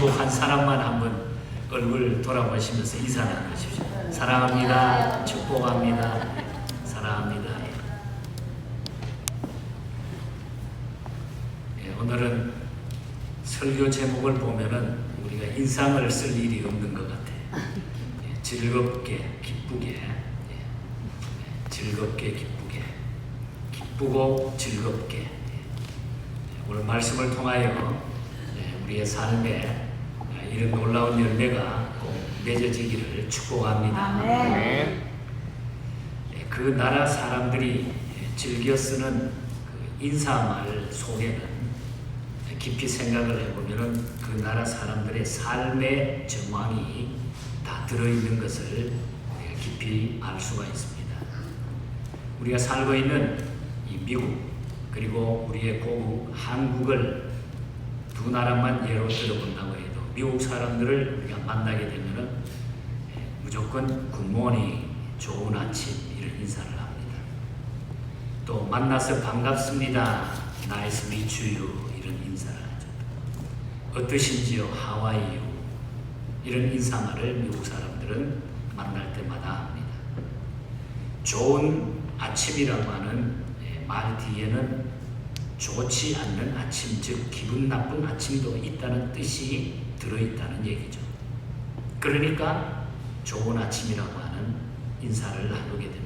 보시고 한 사람만 한번 얼굴 돌아보시면서 인사 나누십시오. 사랑합니다. 축복합니다. 사랑합니다. 오늘은 설교 제목을 보면은 우리가 인상을 쓸 일이 없는 것 같아요. 즐겁게, 기쁘게, 즐겁게, 기쁘게, 기쁘고 즐겁게. 오늘 말씀을 통하여 우리의 삶에 이런 놀라운 열매가 꼭 맺어지기를 축복합니다. 그 나라 사람들이 즐겨 쓰는 그 인사말 속에는 깊이 생각을 해보면 그 나라 사람들의 삶의 정황이 다 들어있는 것을 우리가 깊이 알 수가 있습니다. 우리가 살고 있는 이 미국 그리고 우리의 고국 한국을 두 나라만 예로 들어본다고 해도 미국 사람들을 우리가 만나게 되면은 무조건 굿모닝, 좋은 아침 이런 인사를 합니다. 또 만나서 반갑습니다, 나이스 미추유 이런 인사를 하죠. 어떠신지요, 하와이유 이런 인사말을 미국 사람들은 만날 때마다 합니다. 좋은 아침이라고 하는 말 뒤에는 좋지 않는 아침, 즉 기분 나쁜 아침도 있다는 뜻이 들어있다는 얘기죠. 그러니까 좋은 아침이라고 하는 인사를 나누게 됩니다.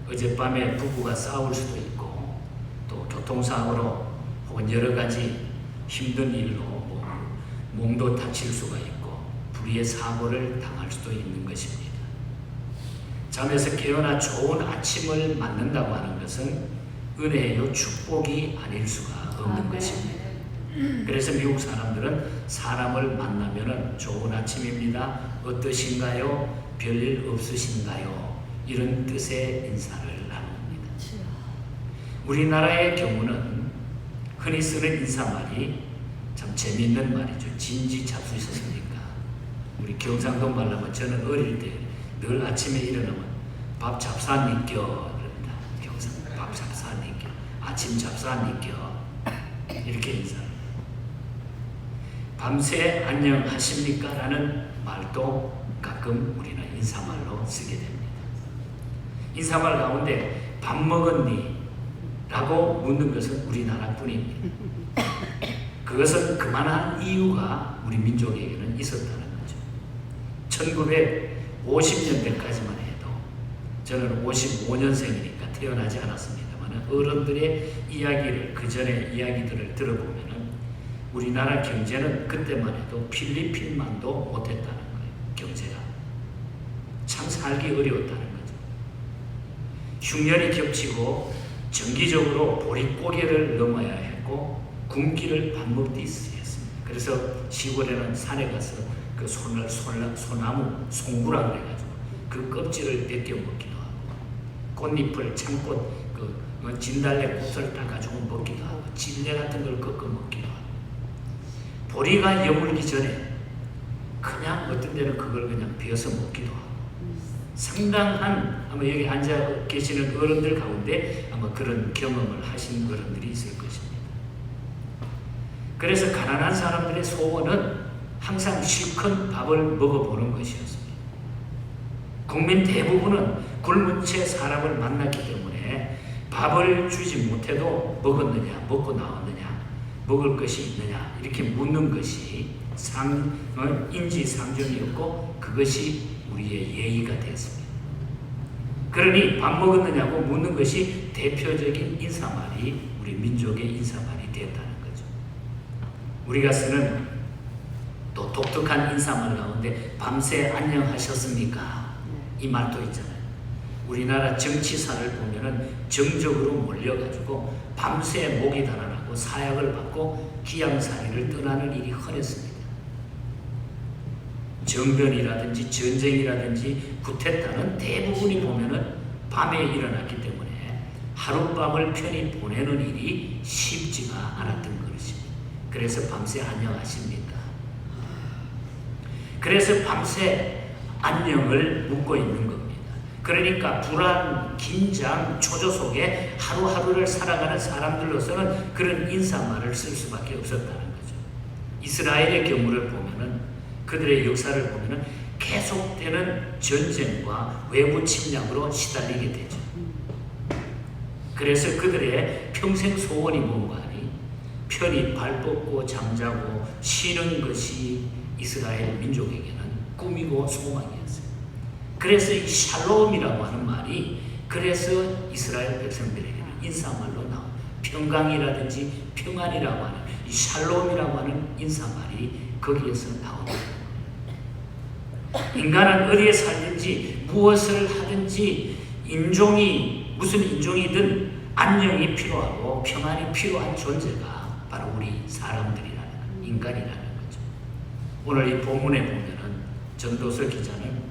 어젯밤에 부부가 싸울 수도 있고 또 교통사고로 혹은 여러 가지 힘든 일로 몸도 다칠 수가 있고 불의의 사고를 당할 수도 있는 것입니다. 잠에서 깨어나 좋은 아침을 맞는다고 하는 것은 은혜요 축복이 아닐 수가 없는 것입니다. 그래서 미국 사람들은 사람을 만나면 좋은 아침입니다, 어떠신가요, 별일 없으신가요 이런 뜻의 인사를 나눕니다. 우리나라의 경우는 흔히 쓰는 인사말이 참 재미있는 말이죠. 진지 잡수셨습니까? 우리 경상도 말로 하면 저는 어릴 때 늘 아침에 일어나면 밥 잡사니껴 그럽니다. 경상도 밥 잡사니껴, 아침 잡사니껴 이렇게 인사합니다. 밤새 안녕하십니까? 라는 말도 가끔 우리는 인사말로 쓰게 됩니다. 인사말 가운데 밥 먹었니? 라고 묻는 것은 우리나라 뿐입니다. 그것은 그만한 이유가 우리 민족에게는 있었다는 거죠. 1950년대까지만 해도 저는 55년생이니까 태어나지 않았습니다만 어른들의 이야기를, 그 전에 이야기들을 들어보면 우리나라 경제는 그때만 해도 필리핀만도 못했다는 거예요. 경제가 참 살기 어려웠다는 거죠. 흉년이 겹치고 정기적으로 보릿고개를 넘어야 했고 굶기를 밥 먹듯이 했습니다. 그래서 시골에는 산에 가서 그 소나무 송구라 그래가지고 그 껍질을 벗겨 먹기도 하고 꽃잎을 참꽃 그 진달래 꽃을 따가지고 먹기도 하고 진내 같은 걸 꺾어 먹기도 하고 보리가 여물기 전에 그냥 어떤 데는 그걸 그냥 베어서 먹기도 하고 상당한 아마 여기 앉아 계시는 어른들 가운데 아마 그런 경험을 하신 어른들이 있을 것입니다. 그래서 가난한 사람들의 소원은 항상 실컷 밥을 먹어보는 것이었습니다. 국민 대부분은 굶은 채 사람을 만났기 때문에 밥을 주지 못해도 먹었느냐, 먹고 나왔느냐, 먹을 것이 있느냐 이렇게 묻는 것이 인지상정이었고 그것이 우리의 예의가 되었습니다. 그러니 밥 먹었느냐고 묻는 것이 대표적인 인사말이 우리 민족의 인사말이 되었다는 거죠. 우리가 쓰는 또 독특한 인사말 가운데 밤새 안녕하셨습니까? 이 말도 있잖아요. 우리나라 정치사를 보면은 정적으로 몰려가지고 밤새 목이 달아나고 사약을 받고 기양살이를 떠나는 일이 흔했습니다. 정변이라든지 전쟁이라든지 쿠데타는 대부분이 보면은 밤에 일어났기 때문에 하룻밤을 편히 보내는 일이 쉽지가 않았던 것입니다. 그래서 밤새 안녕하십니까? 그래서 밤새 안녕을 묻고 있는 겁니다. 그러니까 불안, 긴장, 초조 속에 하루하루를 살아가는 사람들로서는 그런 인사말을 쓸 수밖에 없었다는 거죠. 이스라엘의 경우를 보면은 그들의 역사를 보면은 계속되는 전쟁과 외부 침략으로 시달리게 되죠. 그래서 그들의 평생 소원이 뭔가 하니 편히 발 뻗고 잠자고 쉬는 것이 이스라엘 민족에게는 꿈이고 소망이었어요. 그래서 이 샬롬이라고 하는 말이 그래서 이스라엘 백성들에게는 인사말로 나온 평강이라든지 평안이라고 하는 이 샬롬이라고 하는 인사말이 거기에서 나오는 거예요. 인간은 어디에 살든지 무엇을 하든지 인종이 무슨 인종이든 안녕이 필요하고 평안이 필요한 존재가 바로 우리 사람들이라는 인간이라는 거죠. 오늘 이 본문에 보면은 전도서 기자는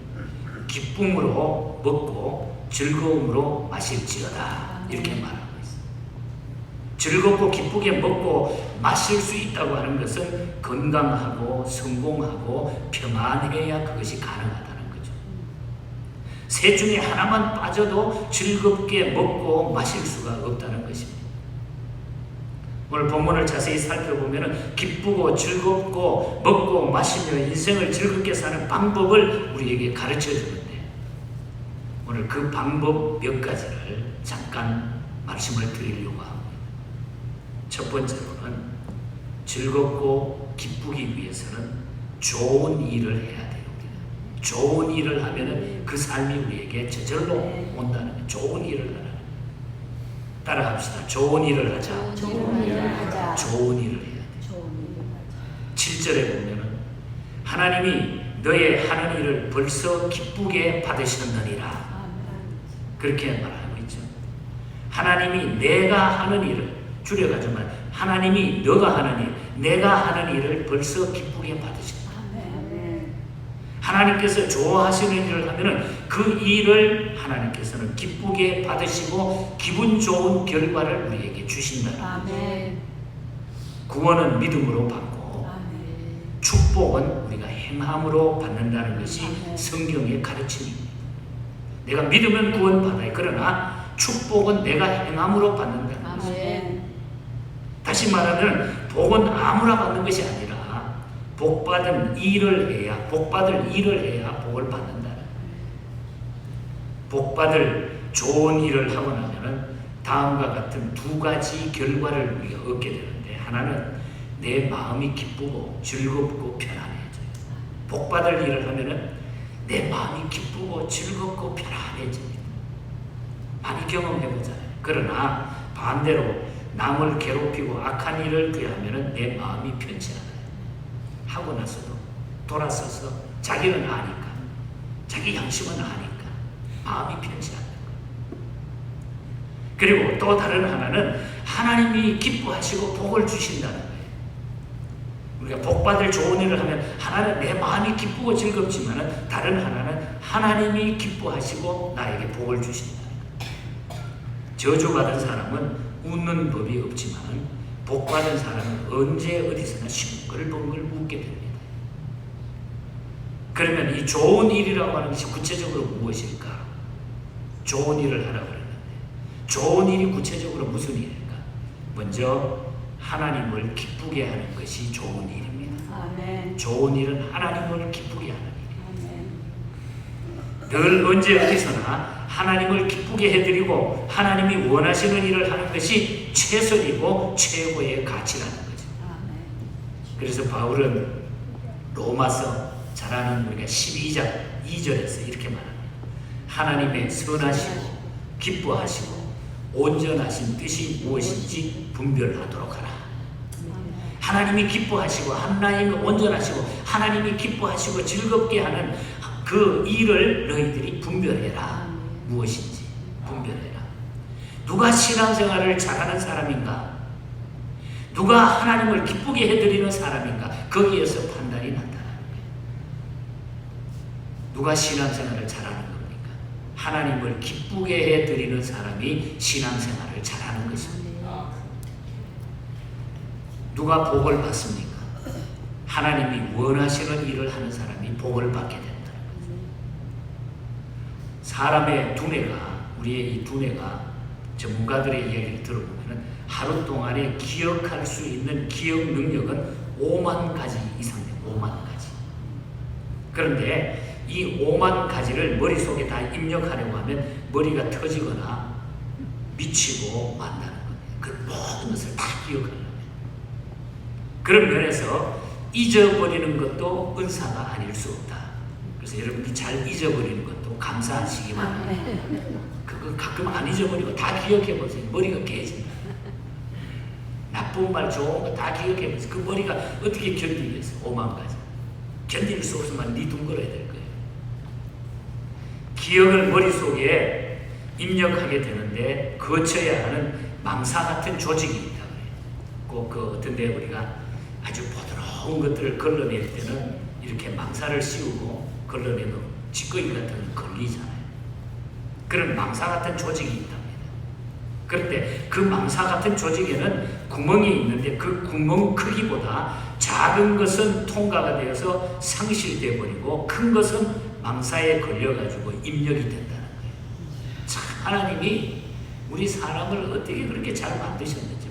기쁨으로 먹고 즐거움으로 마실지어다 이렇게 말하고 있어요. 즐겁고 기쁘게 먹고 마실 수 있다고 하는 것은 건강하고 성공하고 평안해야 그것이 가능하다는 거죠. 셋 중에 하나만 빠져도 즐겁게 먹고 마실 수가 없다는 것입니다. 오늘 본문을 자세히 살펴보면 기쁘고 즐겁고 먹고 마시며 인생을 즐겁게 사는 방법을 우리에게 가르쳐 주는데 오늘 그 방법 몇 가지를 잠깐 말씀을 드리려고 합니다. 첫 번째로는 즐겁고 기쁘기 위해서는 좋은 일을 해야 돼요. 좋은 일을 하면은 그 삶이 우리에게 저절로 온다는 거예요. 좋은 일을 하는 거예요. 따라합시다. 좋은 일을 하자. 좋은 일을 하자. 좋은 일을 해야 돼요. 좋은 일을 하자. 7절에 보면은 하나님이 너의 하는 일을 벌써 기쁘게 받으셨느니라. 그렇게 말하고 있죠. 하나님이 내가 하는 일을 줄여가지만 하나님이 너가 하는 일, 내가 하는 일을 벌써 기쁘게 받으신다. 하나님께서 좋아하시는 일을 하면은 그 일을 하나님께서는 기쁘게 받으시고 기분 좋은 결과를 우리에게 주신다는 거죠. 구원은 믿음으로 받고 축복은 우리가 행함으로 받는다는 것이 성경의 가르침입니다. 내가 믿으면 구원받아요. 그러나 축복은 내가 행함으로 받는다는 것입니다. 다시 말하면 복은 아무나 받는 것이 아니라 복받은 일을 해야 복받을 일을 해야 복을 받는다는 거예요. 복받을 좋은 일을 하고 나면은 다음과 같은 두 가지 결과를 우리가 얻게 되는데 하나는 내 마음이 기쁘고 즐겁고 편안해져요. 복받을 일을 하면은 내 마음이 기쁘고 즐겁고 편안해집니다. 많이 경험해보잖아요. 그러나 반대로 남을 괴롭히고 악한 일을 꾀하면 내 마음이 편치 않아요. 하고 나서도 돌아서서 자기는 아니까 자기 양심은 아니까 마음이 편치 않는 거예요. 그리고 또 다른 하나는 하나님이 기뻐하시고 복을 주신다는 거예요. 우리가 복받을 좋은 일을 하면 하나는 내 마음이 기쁘고 즐겁지만 다른 하나는 하나님이 기뻐하시고 나에게 복을 주신다는 거예요. 저주받은 사람은 웃는 법이 없지만 복받은 사람은 언제 어디서나 싱글벙글 웃게 됩니다. 그러면 이 좋은 일이라고 하는 것이 구체적으로 무엇일까? 좋은 일을 하라고 그랬는데 좋은 일이 구체적으로 무슨 일일까? 먼저 하나님을 기쁘게 하는 것이 좋은 일입니다. 아멘. 좋은 일은 하나님을 기쁘게 하는 일이에요. 아멘. 늘 언제 어디서나 하나님을 기쁘게 해드리고 하나님이 원하시는 일을 하는 것이 최선이고 최고의 가치라는 거죠. 그래서 바울은 로마서 잘 아는 우리가 12장 2절에서 이렇게 말합니다. 하나님의 선하시고 기뻐하시고 온전하신 뜻이 무엇인지 분별하도록 하라. 하나님이 기뻐하시고 하나님이 온전하시고 하나님이 기뻐하시고 즐겁게 하는 그 일을 너희들이 분별해라. 무엇인지 분별해라. 누가 신앙생활을 잘하는 사람인가? 누가 하나님을 기쁘게 해드리는 사람인가? 거기에서 판단이 난다는 거예요. 누가 신앙생활을 잘하는 겁니까? 하나님을 기쁘게 해드리는 사람이 신앙생활을 잘하는 것입니다. 누가 복을 받습니까? 하나님이 원하시는 일을 하는 사람이 복을 받게 된다는 거죠. 사람의 두뇌가, 우리의 이 두뇌가 전문가들의 이야기를 들어보면 하루 동안에 기억할 수 있는 기억 능력은 5만 가지 이상 돼요. 5만 가지. 그런데 이 5만 가지를 머릿속에 다 입력하려고 하면 머리가 터지거나 미치고 만다는 거예요. 그 모든 것을 다 기억하려면. 그런 면에서 잊어버리는 것도 은사가 아닐 수 없다. 그래서 여러분이 잘 잊어버리는 것도 감사하시기 바랍니다. 그거 가끔 안 잊어버리고 다 기억해 보세요. 머리가 깨진다. 나쁜 말, 좋은 거 다 기억해 보세요. 그 머리가 어떻게 견디겠어? 5만 가지. 견딜 수 없으면 니 둥글어야 될 거예요. 기억을 머릿속에 입력하게 되는데 거쳐야 하는 망사 같은 조직이 있다고 해요. 꼭 그 어떤 데 우리가 아주 부드러운 것들을 걸러낼 때는 이렇게 망사를 씌우고 걸러내면 찌꺼기 같은 건 걸리잖아요. 그런 망사 같은 조직이 있답니다. 그런데 그 망사 같은 조직에는 구멍이 있는데 그 구멍 크기보다 작은 것은 통과가 되어서 상실되어 버리고 큰 것은 망사에 걸려가지고 입력이 된다는 거예요. 참 하나님이 우리 사람을 어떻게 그렇게 잘 만드셨는지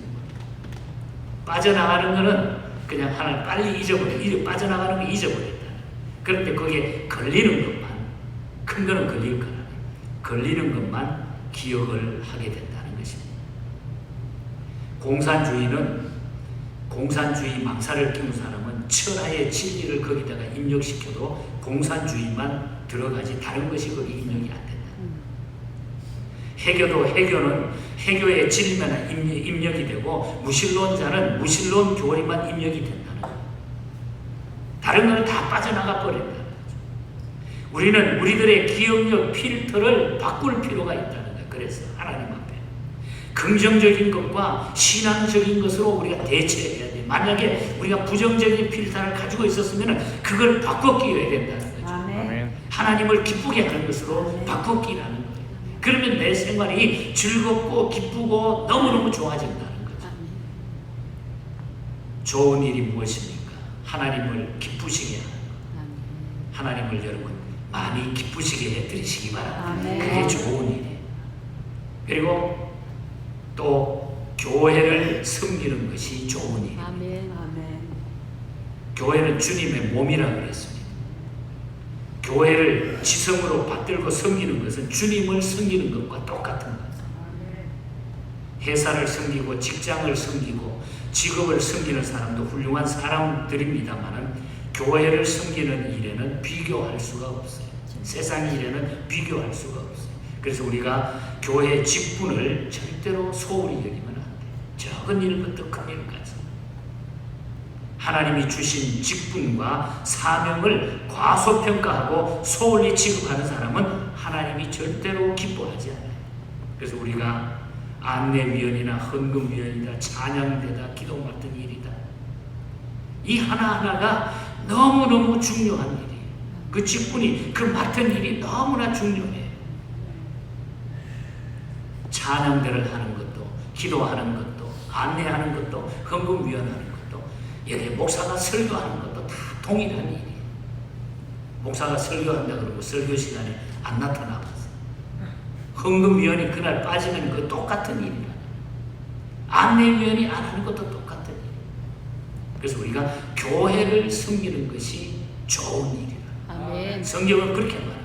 빠져나가는 거는 그냥 하나님 빨리 빠져나가는 거 잊어버렸다. 그런데 거기에 걸리는 것만, 큰 거는 걸릴 거라. 걸리는 것만 기억을 하게 된다는 것입니다. 공산주의 망사를 끼는 사람은 천하의 진리를 거기다가 입력시켜도 공산주의만 들어가지 다른 것이 거기 입력이 안 된다. 해교는 해교의 진리만 입력이 되고 무신론자는 무신론 교리만 입력이 된다는 거예요. 다른 거는 다 빠져나가 버린다는 거죠. 우리는 우리들의 기억력 필터를 바꿀 필요가 있다는 거예요. 그래서 하나님 앞에 긍정적인 것과 신앙적인 것으로 우리가 대체해야 돼요. 만약에 우리가 부정적인 필터를 가지고 있었으면 그걸 바꿔 끼워야 된다는 거죠. 아멘. 하나님을 기쁘게 하는 것으로 바꿔 끼라는 거예요. 그러면 내 생활이 즐겁고 기쁘고 너무너무 좋아진다는 거죠. 좋은 일이 무엇입니까? 하나님을 기쁘시게 하는 것. 하나님을 여러분 많이 기쁘시게 해드리시기 바랍니다. 그게 좋은 일이에요. 그리고 또 교회를 섬기는 것이 좋은 일이에요. 교회는 주님의 몸이라고 그랬습니다. 교회를 지성으로 받들고 섬기는 것은 주님을 섬기는 것과 똑같은 거예요. 회사를 섬기고 직장을 섬기고 직업을 섬기는 사람도 훌륭한 사람들입니다만 교회를 섬기는 일에는 비교할 수가 없어요. 세상 일에는 비교할 수가 없어요. 그래서 우리가 교회 직분을 절대로 소홀히 여기면 안 돼요. 적은 일부터 큰 일까지. 하나님이 주신 직분과 사명을 과소평가하고 소홀히 취급하는 사람은 하나님이 절대로 기뻐하지 않아요. 그래서 우리가 안내위원이나 헌금위원이다, 찬양대다, 기도 맡은 일이다. 이 하나하나가 너무너무 중요한 일이에요. 그 직분이, 그 맡은 일이 너무나 중요해요. 찬양대를 하는 것도, 기도하는 것도, 안내하는 것도, 헌금위원 하는 것도, 여기 목사가 설교하는 것도 다 동일한 일이에요. 목사가 설교한다 그러고 설교 시간에 안 나타나고 헌금위원이 그날 빠지면 그 똑같은 일이라. 안내위원이 안 하는 것도 똑같은 일. 그래서 우리가 교회를 섬기는 것이 좋은 일이라. 아멘. 성경은 그렇게 말합니다.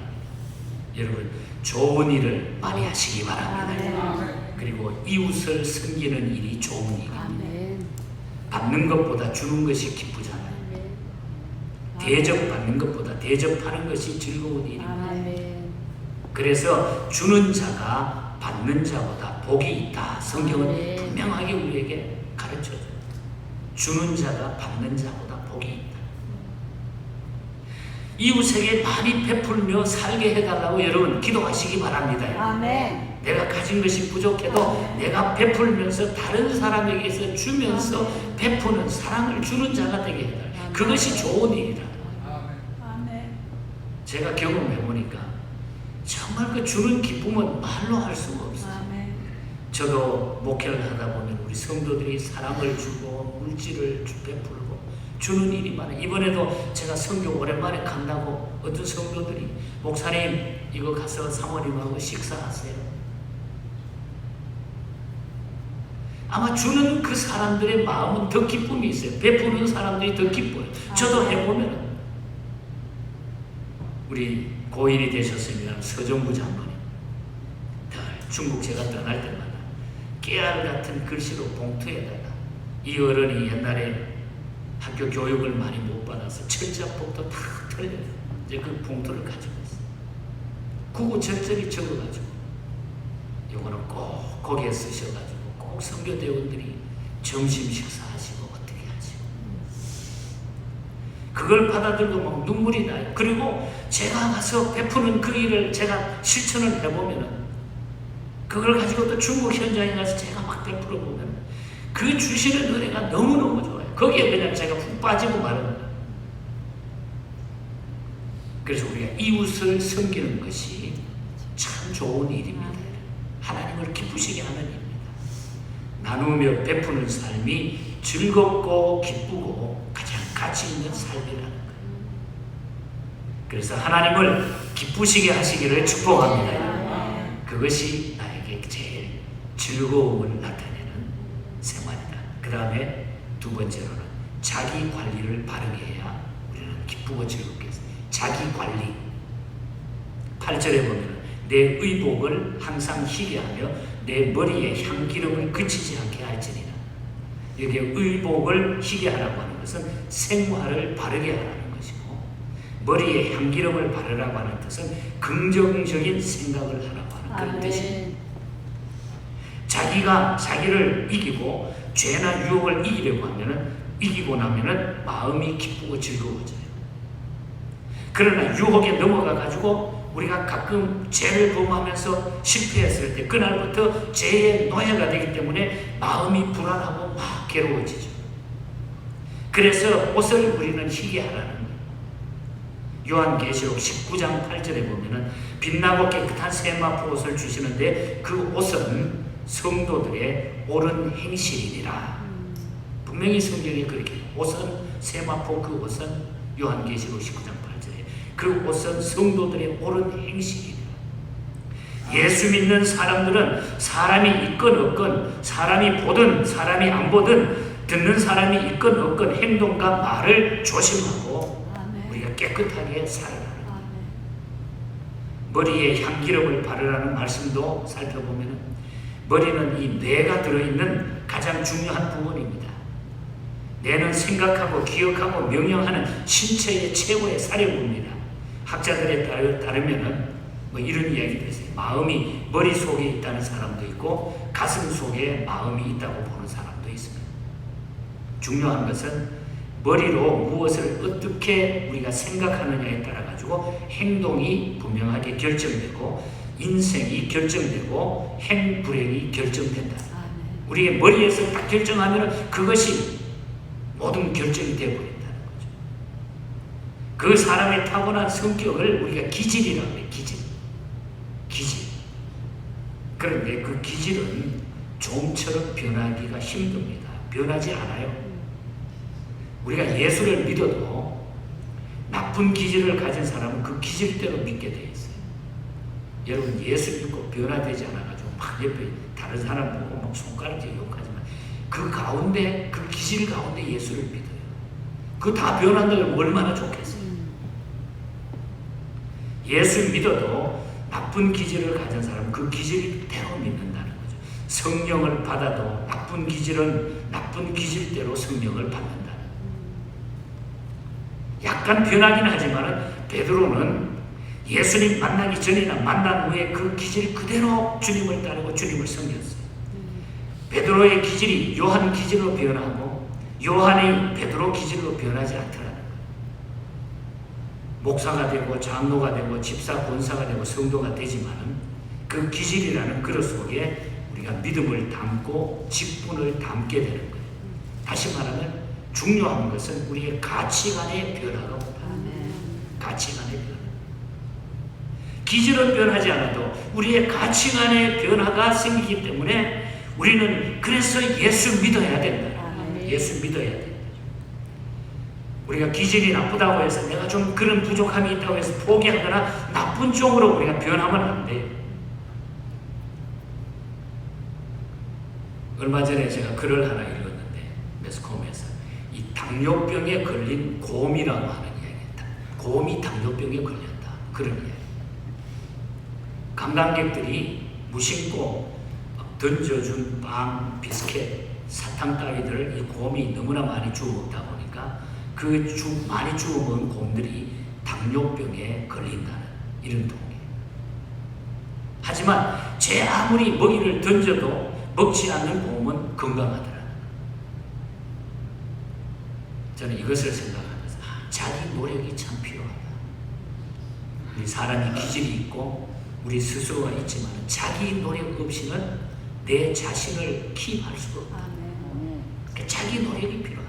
여러분 좋은 일을 많이 하시기 바랍니다. 아멘. 그리고 이웃을 섬기는 일이 좋은 일입니다. 아멘. 받는 것보다 주는 것이 기쁘잖아요. 대접받는 것보다 대접하는 것이 즐거운 일입니다. 아멘. 그래서 주는 자가 받는 자보다 복이 있다. 성경은 아멘. 분명하게 우리에게 가르쳐줘요. 주는 자가 받는 자보다 복이 있다. 이웃에게 많이 베풀며 살게 해달라고 여러분 기도하시기 바랍니다. 아멘. 내가 가진 것이 부족해도 내가 베풀면서 다른 사람에게서 주면서 베푸는 사랑을 주는 자가 되게 해달라. 그것이 좋은 일이다. 제가 경험해보니까 정말 그 주는 기쁨은 말로 할 수가 없어요. 저도 목회를 하다 보면 우리 성도들이 사랑을 주고 물질을 베풀고 주는 일이 많아요. 이번에도 제가 성교 오랜만에 간다고 어떤 성도들이 목사님 이거 가서 사모님하고 식사하세요. 아마 주는 그 사람들의 마음은 더 기쁨이 있어요. 베푸는 사람들이 더 기뻐요. 저도 해보면 우리 고인이 되셨습니다. 서정부 장로님 늘 중국 제가 떠날 때마다 깨알 같은 글씨로 봉투에다가 이 어른이 옛날에 학교 교육을 많이 못 받아서 철자폭도 다 틀려요. 이제 그 봉투를 가지고 있어요. 구구절절히 적어가지고 요거는 꼭 거기에 쓰셔가지고 꼭 선교대원들이 점심 식사하시고 어떻게 하시고 그걸 받아들고 막 눈물이 나요. 그리고 제가 가서 베푸는 그 일을 제가 실천을 해보면은 그걸 가지고 또 중국 현장에 가서 제가 막 베풀어 보면 그 주시는 은혜가 너무너무 좋아요. 거기에 그냥 제가 푹 빠지고 마는 거예요. 그래서 우리가 이웃을 섬기는 것이 참 좋은 일입니다. 하나님을 기쁘시게 하는 일입니다. 나누며 베푸는 삶이 즐겁고 기쁘고 가장 가치 있는 삶이라는 거예요. 그래서 하나님을 기쁘시게 하시기를 축복합니다. 그것이 나에게 제일 즐거움을 나타내는 생활이다. 그 다음에 두 번째로는 자기 관리를 바르게 해야 우리는 기쁘고 즐겁게 해서 자기 관리. 8절에 보면 내 의복을 항상 희게 하며 내 머리에 향기름을 그치지 않게 할지니라. 여기에 의복을 희게 하라고 하는 것은 생활을 바르게 하라는 것이고 머리에 향기름을 바르라고 하는 뜻은 긍정적인 생각을 하라고 하는 그런 뜻입니다. 자기가 자기를 이기고 죄나 유혹을 이기고 나면은 마음이 기쁘고 즐거워져요. 그러나 유혹에 넘어가 가지고 우리가 가끔 죄를 범하면서 실패했을 때 그날부터 죄의 노예가 되기 때문에 마음이 불안하고 막 괴로워지죠. 그래서 옷을 우리는 희게 하라는 거예요. 요한계시록 19장 8절에 보면은 빛나고 깨끗한 세마포 옷을 주시는데 그 옷은 성도들의 옳은 행실이니라. 분명히 성경이 그렇게 옷은 세마포 그 옷은 요한계시록 19장 8절에 그 옷은 성도들의 옳은 행실이니라. 예수 믿는 사람들은 사람이 있건 없건 사람이 보든 사람이 안 보든 듣는 사람이 있건 없건 행동과 말을 조심하고 우리가 깨끗하게 살아가는 머리에 향기름을 바르라는 말씀도 살펴보면 머리는 이 뇌가 들어있는 가장 중요한 부분입니다. 뇌는 생각하고 기억하고 명령하는 신체의 최고의 사령부입니다. 학자들에 따르면 뭐 이런 이야기도 있어요. 마음이 머릿속에 있다는 사람도 있고 가슴 속에 마음이 있다고 보는 사람도 있습니다. 중요한 것은 머리로 무엇을 어떻게 우리가 생각하느냐에 따라 가지고 행동이 분명하게 결정되고 인생이 결정되고 행불행이 결정된다. 우리의 머리에서 딱 결정하면 그것이 모든 결정이 되어버린다는 거죠. 그 사람의 타고난 성격을 우리가 기질이라고 해요. 기질. 그런데 그 기질은 좀처럼 변하기가 힘듭니다. 변하지 않아요. 우리가 예수를 믿어도 나쁜 기질을 가진 사람은 그 기질대로 믿게 돼 있어요. 여러분 예수 믿고 변화되지 않아가지고 막 옆에 다른 사람 보고 막 손가락질 욕하지만 그 가운데 그 기질 가운데 예수를 믿어요. 그 다 변한다면 얼마나 좋겠어요. 예수 믿어도 나쁜 기질을 가진 사람은 그 기질대로 믿는다는 거죠. 성령을 받아도 나쁜 기질은 나쁜 기질대로 성령을 받는다는 거죠. 약간 변하긴 하지만 베드로는 예수님 만나기 전이나 만난 후에 그 기질 그대로 주님을 따르고 주님을 섬겼어요. 베드로의 기질이 요한 기질로 변하고 요한의 베드로 기질로 변하지 않더라는 거예요. 목사가 되고 장로가 되고 집사 권사가 되고 성도가 되지만 그 기질이라는 그릇 속에 우리가 믿음을 담고 직분을 담게 되는 거예요. 다시 말하면 중요한 것은 우리의 가치관의 변화가 온다. 가치관의 변화. 기질은 변하지 않아도 우리의 가치관의 변화가 생기기 때문에 우리는 그래서 예수 믿어야 된다. 예수 믿어야 된다. 우리가 기질이 나쁘다고 해서 내가 좀 그런 부족함이 있다고 해서 포기하거나 나쁜 쪽으로 우리가 변하면 안 돼요. 얼마 전에 제가 글을 하나 읽었는데 매스컴에서 이 당뇨병에 걸린 곰이라고 하는 이야기였다. 곰이 당뇨병에 걸렸다. 그런 이야기. 관광객들이 무심코 던져준 빵, 비스켓, 사탕 따위들을 이 곰이 너무나 많이 주워 먹다 보니까 많이 주워 먹은 곰들이 당뇨병에 걸린다는 이런 통계. 하지만 제 아무리 먹이를 던져도 먹지 않는 곰은 건강하더라. 저는 이것을 생각하면서 자기 노력이 참 필요하다. 우리 사람이 기질이 있고 우리 스스로가 있지만 자기 노력 없이는 내 자신을 킵할 수가 없다. 그러니까 자기 노력이 필요하다.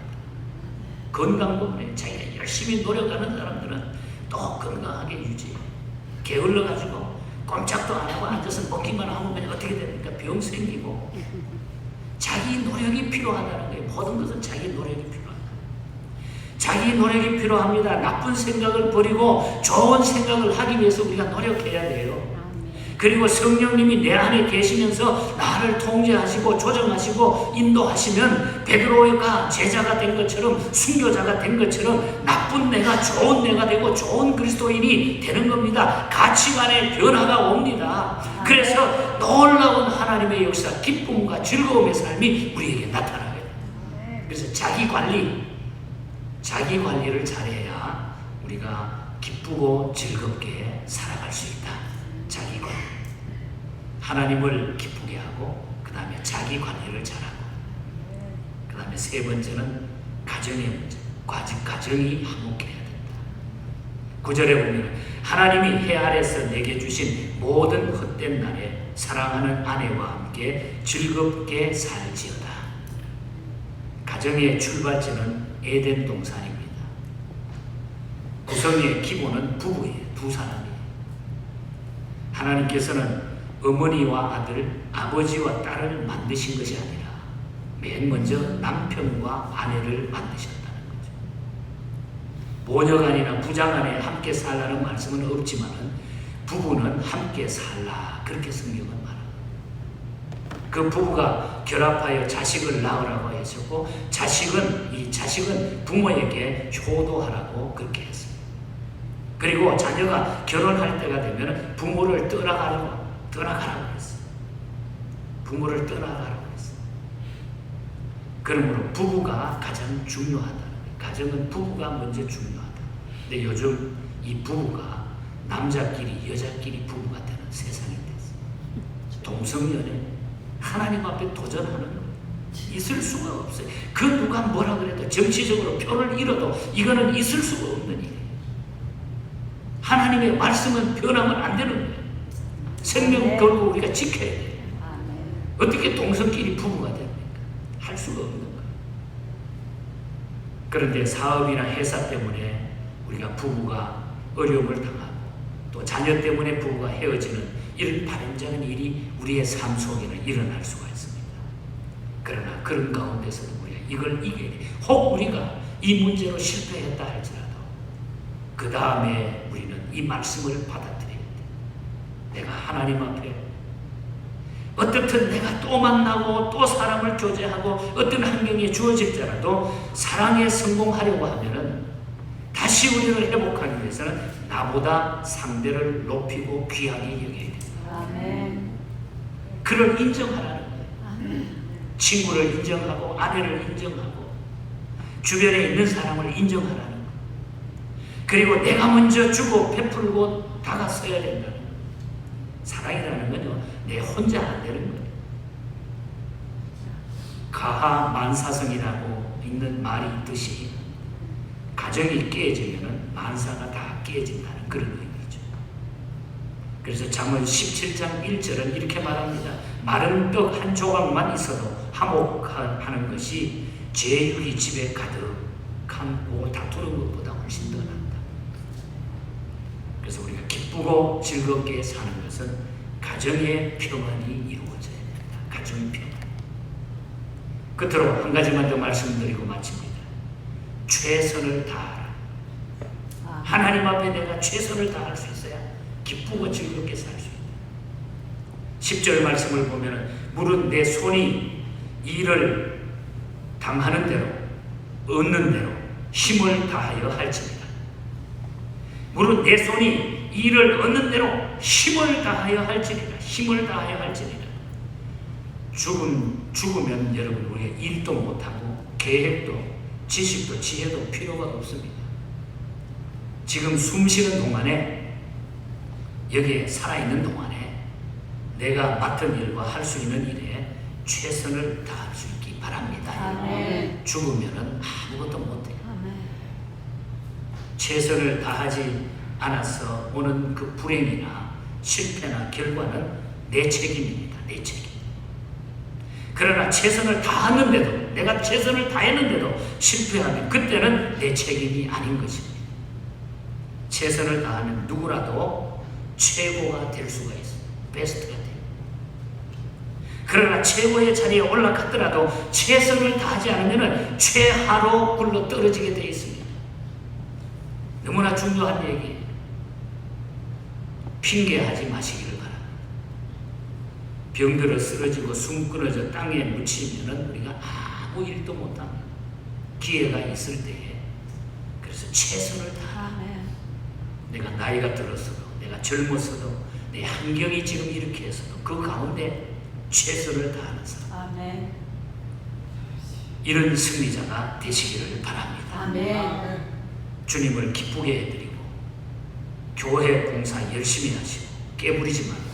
건강도 그래. 자기가 열심히 노력하는 사람들은 또 건강하게 유지해. 게을러가지고 꼼짝도 안 하고 앉아서 먹기만 하면 그냥 어떻게 됩니까? 병 생기고. 자기 노력이 필요하다는 거예요. 모든 것은 자기 노력이 필요하다. 자기 노력이 필요합니다. 나쁜 생각을 버리고 좋은 생각을 하기 위해서 우리가 노력해야 돼요. 그리고 성령님이 내 안에 계시면서 나를 통제하시고 조정하시고 인도하시면 베드로가 제자가 된 것처럼 순교자가 된 것처럼 나쁜 내가 좋은 내가 되고 좋은 그리스도인이 되는 겁니다. 가치관의 변화가 옵니다. 그래서 놀라운 하나님의 역사, 기쁨과 즐거움의 삶이 우리에게 나타나게 됩니다. 그래서 자기 관리를 잘해야 우리가 기쁘고 즐겁게 살아갈 수 있다. 자기 관리. 하나님을 기쁘게 하고 그 다음에 자기 관리를 잘하고 그 다음에 세 번째는 가정의 문제. 가정이 화목해야 된다. 9절에 보면 하나님이 해 아래서 내게 주신 모든 헛된 날에 사랑하는 아내와 함께 즐겁게 살지어다. 가정의 출발점은 에덴 동산입니다. 구성의 기본은 부부예요. 두 사람이에요. 하나님께서는 어머니와 아들, 아버지와 딸을 만드신 것이 아니라 맨 먼저 남편과 아내를 만드셨다는 거죠. 모녀간이나 부자간에 함께 살라는 말씀은 없지만 부부는 함께 살라 그렇게 성경은 말합니다. 그 부부가 결합하여 자식을 낳으라고 했었고 자식은 부모에게 효도하라고 그렇게 했습니다. 그리고 자녀가 결혼할 때가 되면 부모를 떠나가라고 했어요. 부모를 떠나가라고 했어요. 그러므로 부부가 가장 중요하다. 가정은 부부가 먼저 중요하다. 근데 요즘 이 부부가 남자끼리 여자끼리 부부가 되는 세상이 됐어요. 동성연애 하나님 앞에 도전하는 거예요. 있을 수가 없어요. 그 누가 뭐라 그래도 정치적으로 표를 잃어도 이거는 있을 수가 없는 일이에요. 하나님의 말씀은 변하면 안 되는 거예요. 생명 걸고 우리가 지켜야 돼요. 어떻게 동성끼리 부부가 됩니까? 할 수가 없는 거예요. 그런데 사업이나 회사 때문에 우리가 부부가 어려움을 당하고 또 자녀 때문에 부부가 헤어지는 이런 바람직한 일이 우리의 삶 속에는 일어날 수가 있습니다. 그러나 그런 가운데서도 우리가 이걸 이겨야 돼요. 혹 우리가 이 문제로 실패했다 할지라도 그 다음에 우리는 이 말씀을 받아들여야 돼. 내가 하나님 앞에 어떻든 내가 또 만나고 또 사람을 교제하고 어떤 환경에 주어질지라도 사랑에 성공하려고 하면은 다시 우리를 회복하기 위해서는 나보다 상대를 높이고 귀하게 여겨야 됩니다. 아멘. 그를 인정하라는 거예요. 아멘. 친구를 인정하고 아내를 인정하고 주변에 있는 사람을 인정하라는 거예요. 그리고 내가 먼저 주고 베풀고 다가서야 된다는 거예요. 사랑이라는 건요, 내 혼자 안 되는 거예요. 가하만사성이라고 있는 말이 있듯이 가정이 깨지면 만사가 다 깨진다는 그런 의미죠. 그래서 잠언 17장 1절은 이렇게 말합니다. 마른 떡 한 조각만 있어도 화목하는 것이 제육이 집에 가득하고 다투는 것보다 훨씬 더 낫다. 그래서 우리가 기쁘고 즐겁게 사는 것은 가정의 평안이 이루어져야 된다. 가정의 평안. 끝으로 한 가지만 더 말씀드리고 마칩니다. 최선을 다하라. 하나님 앞에 내가 최선을 다할 수 있어야 기쁘고 즐겁게 살 수 있다. 10절 말씀을 보면 물은 내 손이 일을 당하는 대로 얻는 대로 힘을 다하여 할지니라. 무릇 내 손이 일을 얻는 대로 힘을 다하여 할지니라. 힘을 다하여 할지니라. 죽으면 여러분 우리가 일도 못하고 계획도 지식도 지혜도 필요가 없습니다. 지금 숨 쉬는 동안에 여기에 살아있는 동안에 내가 맡은 일과 할 수 있는 일에 최선을 다할 수 있기 바랍니다. 아멘. 죽으면은 아무것도 못해요. 아멘. 최선을 다하지 않아서 오는 그 불행이나 실패나 결과는 내 책임입니다. 내 책임. 그러나 최선을 다했는데도, 내가 최선을 다했는데도 실패하면 그때는 내 책임이 아닌 것입니다. 최선을 다하면 누구라도 최고가 될 수가 있어요. 베스트가 돼요. 그러나 최고의 자리에 올라갔더라도 최선을 다하지 않으면 최하로 굴러 떨어지게 되어 있습니다. 너무나 중요한 얘기예요. 핑계하지 마시기를 바랍니다. 병들어 쓰러지고 숨 끊어져 땅에 묻히면 우리가 아무 일도 못합니다. 기회가 있을 때에. 그래서 최선을 다하라. 내가 나이가 들었어도, 내가 젊었어도, 내 환경이 지금 이렇게 해서도 그 가운데 최선을 다하는 사람. 아멘. 이런 승리자가 되시기를 바랍니다. 아멘. 주님을 기쁘게 해드리고 교회 봉사 열심히 하시고 깨부리지 말고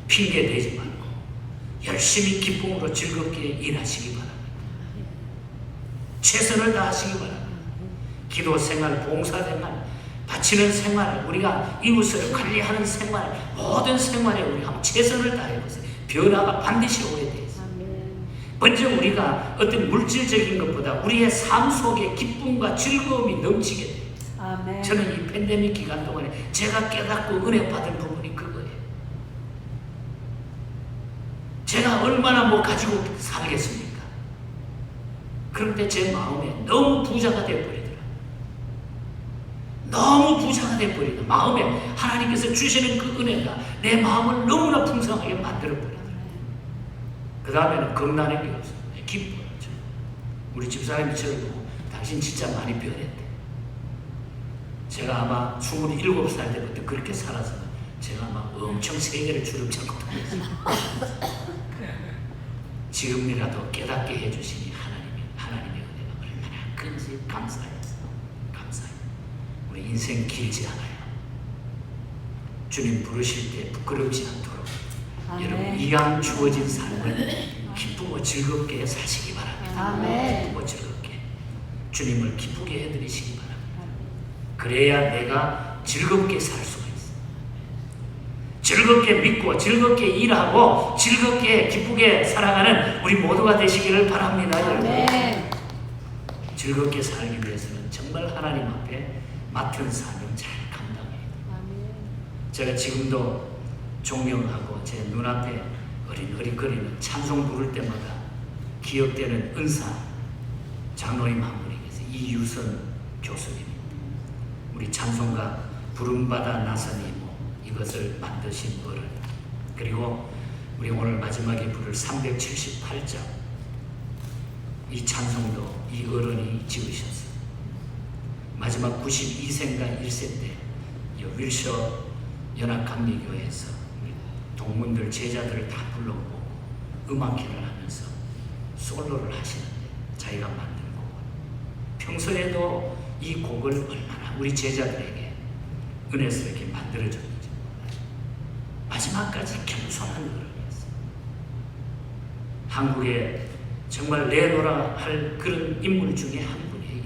핑계 대지 말고 열심히 기쁨으로 즐겁게 일하시기 바랍니다. 최선을 다하시기 바랍니다. 기도 생활, 봉사 생활, 바치는 생활, 우리가 이웃을 관리하는 생활, 모든 생활에 우리 한번 최선을 다해보세요. 변화가 반드시 오게 되어 있습니다. 먼저 우리가 어떤 물질적인 것보다 우리의 삶 속에 기쁨과 즐거움이 넘치게 돼요. 아멘. 저는 이 팬데믹 기간 동안에 제가 깨닫고 은혜 받은 부분이 그거예요. 제가 얼마나 뭐 가지고 살겠습니까? 그런데 제 마음에 너무 부자가 되어버리더라. 너무 부자가 되어버리다. 마음에 하나님께서 주시는 그 은혜가 내 마음을 너무나 풍성하게 만들어버리더라. 그 다음에는 겁나는 게 없어요. 기뻐요. 우리 집사람이 저를 보고 당신 진짜 많이 변했대. 제가 아마 27살 때부터 그렇게 살아서 제가 아마 엄청 세계를 주름잡고 다녔어요. 지금이라도 깨닫게 해주시니 하나님의 은혜가 얼마나 큰지 감사해요. 우리 인생 길지 않아요. 주님 부르실 때 부끄럽지 않도록 여러분 이왕 주어진 삶을 기쁘고 즐겁게 사시기 바랍니다. 아멘. 기쁘고 즐겁게 주님을 기쁘게 해드리시기 바랍니다. 그래야 내가 즐겁게 살 수가 있어요. 즐겁게 믿고 즐겁게 일하고 즐겁게 기쁘게 살아가는 우리 모두가 되시기를 바랍니다. 여러분. 즐겁게 살기 위해서는 정말 하나님 앞에 맡은 사명 잘 감당해야 돼요. 제가 지금도 존경하고 제 눈앞에 어린어리거리는 찬송 부를 때마다 기억되는 은사 장로님 한 분이 계세요. 이유선 교수님입니다. 우리 찬송가 부름받아 나서니 이것을 만드신 어른, 그리고 우리 오늘 마지막에 부를 378장 이 찬송도 이 어른이 지으셨어요. 마지막 92세인가 1세 때 윌셔 연합감리교회에서 동문들 제자들을 다 불러오고 음악회를 하면서 솔로를 하시는데 자기가 만든 곡을 평소에도 이 곡을 얼마나 우리 제자들에게 은혜스럽게 만들어줬는지 마지막까지 겸손한 어른이었어요. 한국에 정말 내노라 할 그런 인물 중에 한 분이에요.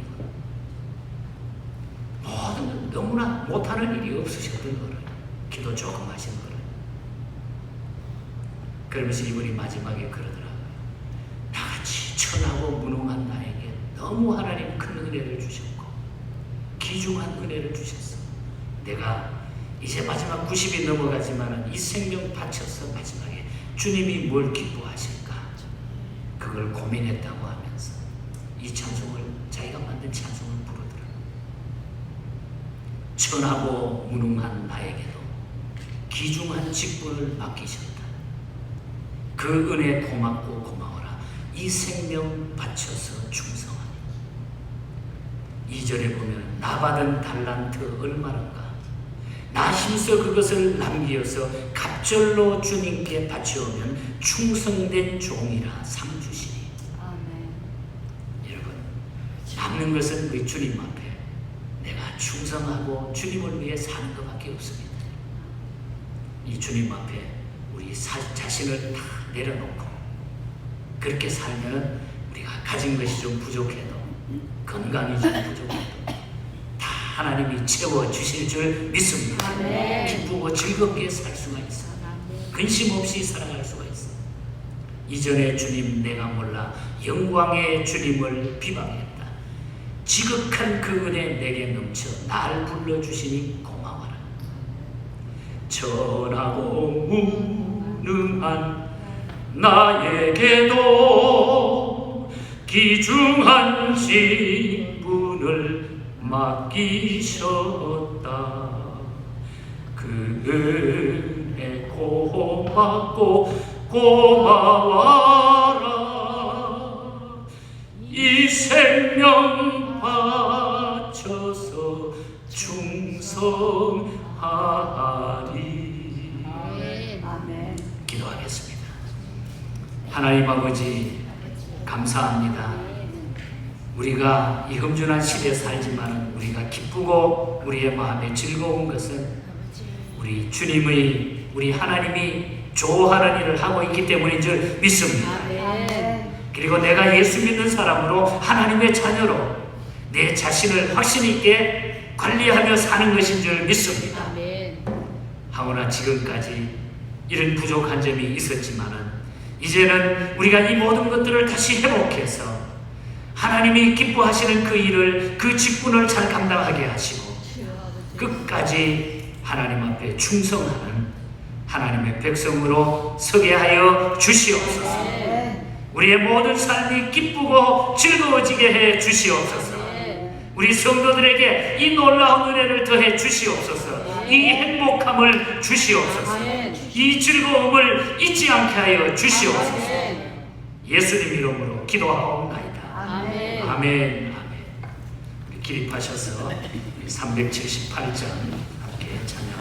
모든 너무나 못하는 일이 없으셨던 어른, 기도 조금 하신 어른. 그러면서 이분이 마지막에 그러더라고요. 나같이 천하고 무능한 나에게 너무 하나님 큰 은혜를 주셨고 귀중한 은혜를 주셨어. 내가 이제 마지막 90이 넘어가지만 이 생명 바쳐서 마지막에 주님이 뭘 기뻐하실까 그걸 고민했다고 하면서 이 찬송을 자기가 만든 찬송을 부르더라고요. 천하고 무능한 나에게도 귀중한 직분을 맡기셨다. 그 은혜 고맙고 고마워라. 이 생명 바쳐서 충성하니. 2절에 보면 나 받은 달란트 얼마인가? 나 힘써 그것을 남기어서 갑절로 주님께 바치오면 충성된 종이라 상 주시니. 아멘. 여러분, 남는 것은 우리 주님 앞에 내가 충성하고 주님을 위해 사는 것밖에 없습니다. 이 주님 앞에 우리 자신을 다 내려놓고 그렇게 살면 우리가 가진 것이 좀 부족해도, 건강이 좀 부족해도 다 하나님이 채워주실 줄 믿습니다. 아멘. 기쁘고 즐겁게 살 수가 있어. 근심 없이 살아갈 수가 있어. 이전에 주님 내가 몰라 영광의 주님을 비방했다. 지극한 그 은혜 내게 넘쳐 날 불러주시니 고마워라. 전하고 무능한 나에게도 귀중한 직분을 맡기셨다. 그 은혜 고맙고 고마워라. 이 생명 바쳐서 충성하리. 아멘. 기도하겠습니다. 하나님 아버지, 감사합니다. 우리가 이 험준한 시대에 살지만 우리가 기쁘고 우리의 마음에 즐거운 것은 우리 주님의, 우리 하나님이 좋아하는 일을 하고 있기 때문인 줄 믿습니다. 아멘. 그리고 내가 예수 믿는 사람으로 하나님의 자녀로 내 자신을 확신 있게 관리하며 사는 것인 줄 믿습니다. 하오나 지금까지 이런 부족한 점이 있었지만은 이제는 우리가 이 모든 것들을 다시 회복해서 하나님이 기뻐하시는 그 일을, 그 직분을 잘 감당하게 하시고 끝까지 하나님 앞에 충성하는 하나님의 백성으로 서게 하여 주시옵소서. 우리의 모든 삶이 기쁘고 즐거워지게 해 주시옵소서. 우리 성도들에게 이 놀라운 은혜를 더해 주시옵소서. 이 행복함을 주시옵소서. 이 즐거움을 잊지 않게 하여 주시옵소서. 예수님 이름으로 기도하옵나이다. 아멘. 아멘. 우리 기립하셔서 378장 함께 찬양.